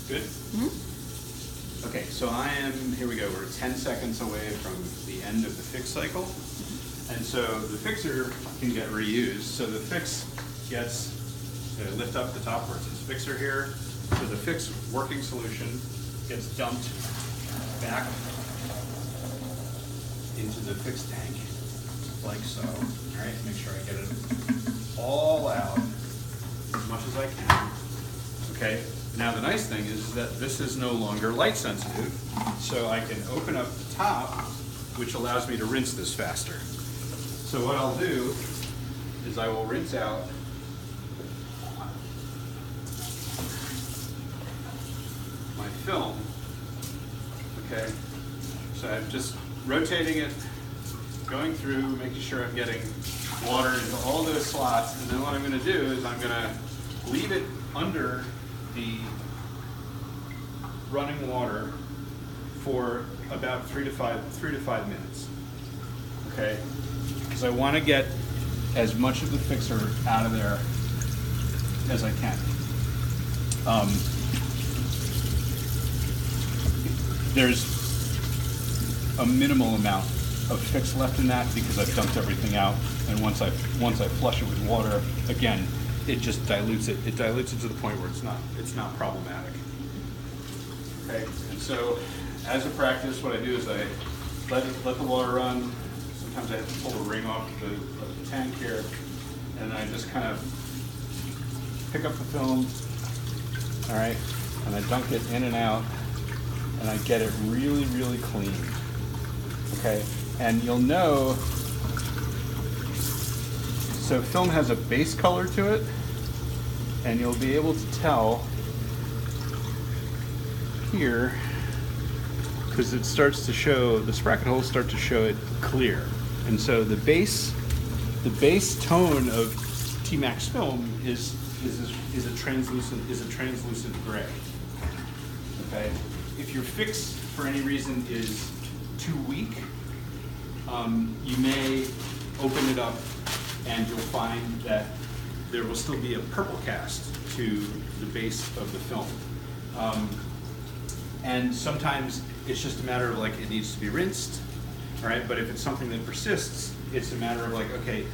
Good? Mm-hmm. Okay, so here we go, we're 10 seconds away from the end of the fix cycle. And so the fixer can get reused. So the fix gets, lift up the top where it says fixer here. So the fix working solution gets dumped back into the fix tank, like so. All right, make sure I get it all out as much as I can. Okay, now the nice thing is that this is no longer light sensitive, so I can open up the top, which allows me to rinse this faster. So what I'll do is I will rinse out my film, okay? So I'm just rotating it, going through, making sure I'm getting water into all those slots, and then what I'm gonna do is I'm gonna leave it under the running water for about 3 to 5 minutes, okay? Because I want to get as much of the fixer out of there as I can. There's a minimal amount of fix left in that because I've dumped everything out, and once I flush it with water, again, it just dilutes it. It dilutes it to the point where it's not problematic. Okay, and so as a practice, what I do is I let the water run. Sometimes I have to pull the ring off the tank here, and I just kind of pick up the film, all right, and I dunk it in and out, and I get it really, really clean, okay? And you'll know, so film has a base color to it, and you'll be able to tell here, because it starts to show, the sprocket holes start to show it clear. And so the base tone of T-Max film is a translucent gray. Okay. If your fix for any reason is too weak, you may open it up and you'll find that there will still be a purple cast to the base of the film. And sometimes it's just a matter of like it needs to be rinsed. All right, but if it's something that persists, it's a matter of like, okay,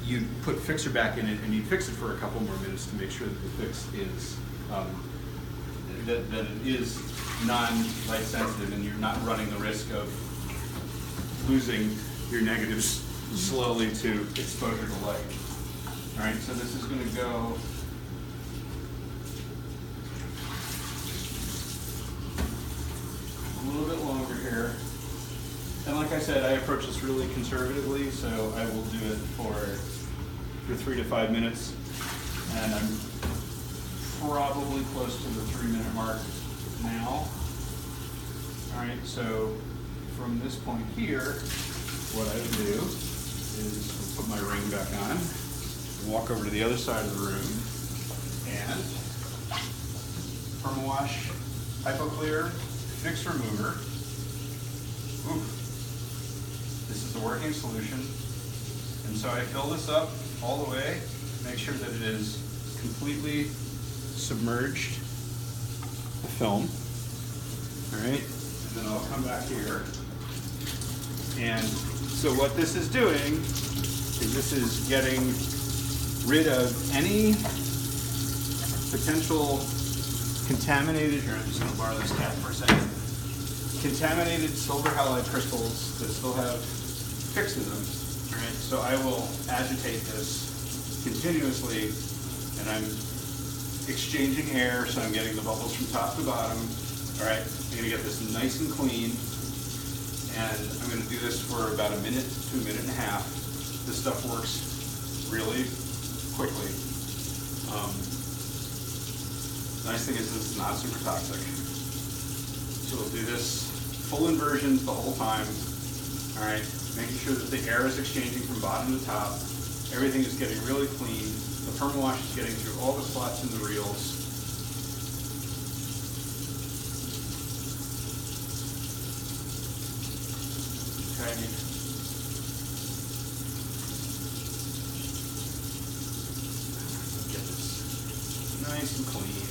you put fixer back in it and you fix it for a couple more minutes to make sure that the fix is that it is non-light sensitive and you're not running the risk of losing your negatives slowly to exposure to light. All right, so this is going to go a little bit longer here. And like I said, I approach this really conservatively, so I will do it for 3 to 5 minutes. And I'm probably close to the 3-minute mark now. All right, so from this point here, what I would do is put my ring back on, walk over to the other side of the room, and permawash, hypoclear, fix remover. Ooh. This is the working solution. And so I fill this up all the way, make sure that it is completely submerged the film. All right, and then I'll come back here. And so what this is doing is this is getting rid of any potential contaminated, here I'm just going to borrow this cap for a second, contaminated silver halide crystals that still have fix in them. All right, so I will agitate this continuously, and I'm exchanging air, so I'm getting the bubbles from top to bottom. All right, I'm going to get this nice and clean, and I'm going to do this for about a minute to a minute and a half. This stuff works really quickly. The nice thing is this is not super toxic. So we'll do this full inversions the whole time. All right, making sure that the air is exchanging from bottom to top. Everything is getting really clean. The permawash is getting through all the spots in the reels. Okay. Get this nice and clean.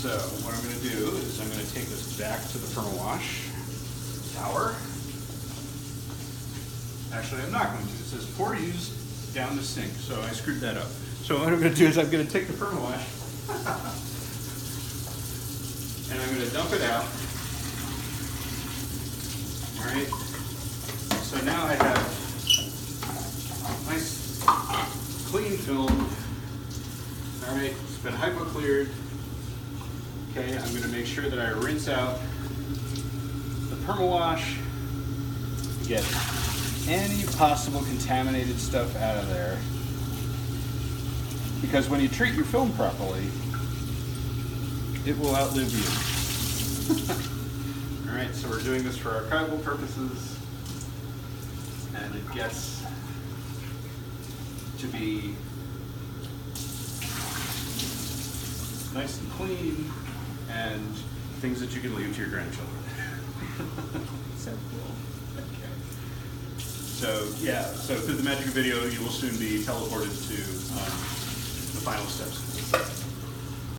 So what I'm going to do is I'm going to take this back to the permawash tower. Actually, I'm not going to. It says pour use down the sink, so I screwed that up. So what I'm going to do is I'm going to take the permawash and I'm going to dump it out. All right. So now I have nice clean film. All right, it's been hypo-cleared. Okay, I'm going to make sure that I rinse out the permawash, get any possible contaminated stuff out of there. Because when you treat your film properly, it will outlive you. All right, so we're doing this for archival purposes, and it gets to be nice and clean, and things that you can leave to your grandchildren. So cool. Okay. So yeah, so through the magic of video, you will soon be teleported to the final steps.